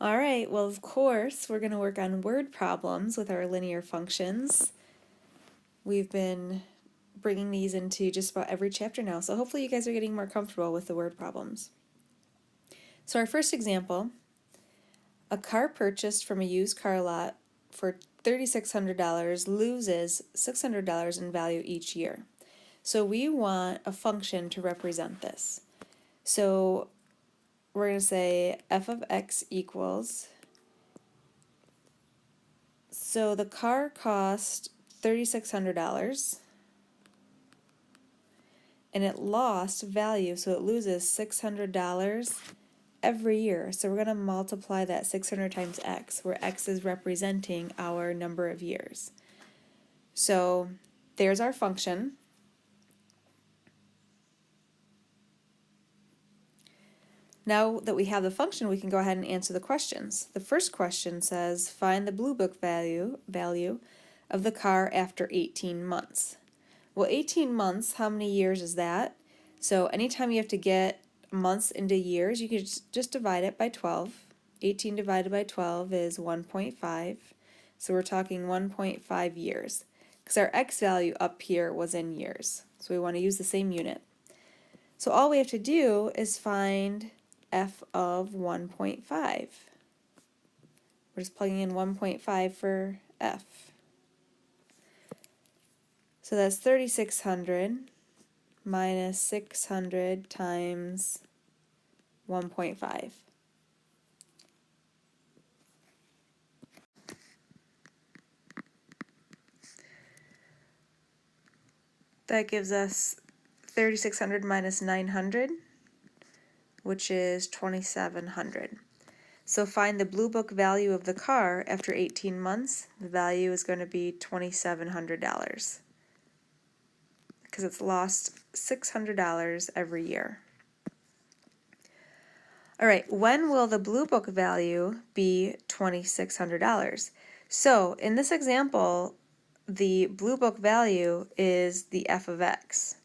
All right, well, of course, we're going to work on word problems with our linear functions. We've been bringing these into just about every chapter now, so hopefully you guys are getting more comfortable with the word problems. So our first example, a car purchased from a used car lot for $3,600 loses $600 in value each year. So we want a function to represent this. So we're going to say f of x equals, so the car cost $3,600 and it lost value, so it loses $600 every year. So we're going to multiply that 600 times x, where x is representing our number of years. So there's our function. Now that we have the function, we can go ahead and answer the questions. The first question says, find the Blue Book value of the car after 18 months. Well, 18 months, how many years is that? So anytime you have to get months into years, you can just divide it by 12. 18 divided by 12 is 1.5. So we're talking 1.5 years. Because our x value up here was in years. So we want to use the same unit. So all we have to do is find f of 1.5. We're just plugging in 1.5 for f. So that's 3,600 minus 600 times 1.5. That gives us 3,600 minus 900, which is 2,700. So find the Blue Book value of the car after 18 months. The value is going to be $2,700 because it's lost $600 every year. All right, when will the Blue Book value be $2,600? So in this example, the Blue Book value is the f of x.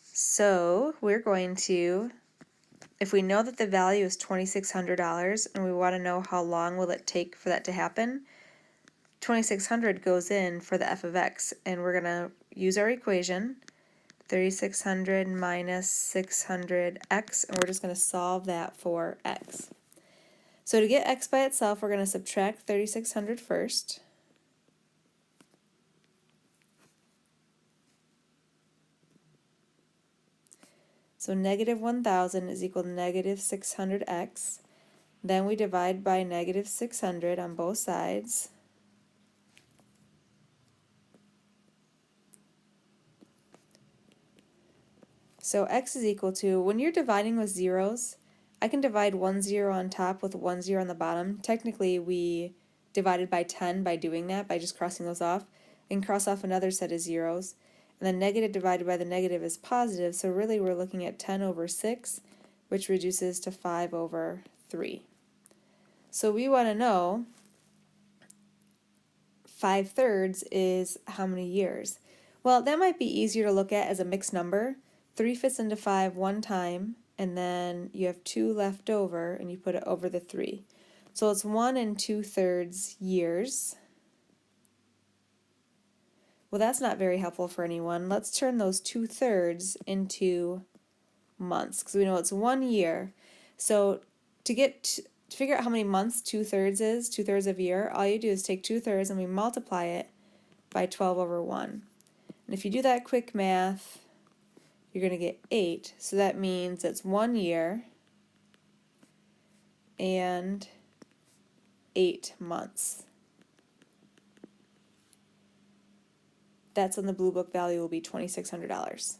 So we're going to, if we know that the value is $2,600 and we want to know how long will it take for that to happen, 2,600 goes in for the f of x, and we're going to use our equation, 3,600 minus 600x, and we're just going to solve that for x. So to get x by itself, we're going to subtract 3,600 first. So negative 1,000 is equal to negative 600x. Then we divide by negative 600 on both sides. So x is equal to, when you're dividing with zeros, I can divide 1 0 on top with 1 0 on the bottom. Technically, we divided by 10 by doing that, by just crossing those off. I can cross off another set of zeros. And then negative divided by the negative is positive, so really we're looking at 10 over 6, which reduces to 5 over 3. So we want to know 5/3 is how many years? Well, that might be easier to look at as a mixed number. 3 fits into 5 one time, and then you have 2 left over, and you put it over the 3. So it's 1 2/3 years. Well, that's not very helpful for anyone. Let's turn those 2/3 into months, because we know it's 1 year. So to figure out how many months 2/3 is, 2/3 of a year, all you do is take 2/3 and we multiply it by 12 over 1. And if you do that quick math, you're going to get 8. So that means it's 1 year and 8 months. That's when the Blue Book value will be $2,600.